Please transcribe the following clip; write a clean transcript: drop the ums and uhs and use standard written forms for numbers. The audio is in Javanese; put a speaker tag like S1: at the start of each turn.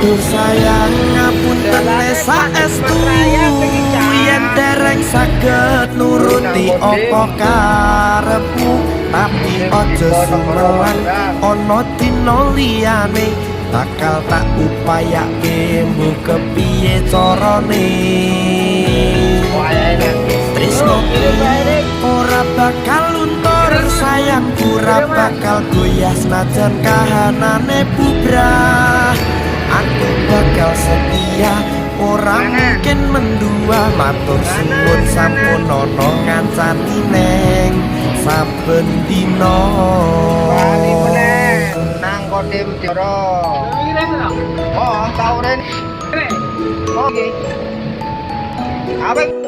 S1: Matur sayang ngapunten saestu yen dereng saged nuruti apa karepmu tapi aja sumelan ana dina liyane bakal tak upayake mbok kepiye carane tresno ora bakal luntur sayang ora bakal goyah senajan kahanane bubrah aku bakal setia ora mungkin mendua matur suwun sampun ana ngancani neng saben dina
S2: bali meneh nang Kodim Jero oh tau rene oh iki awet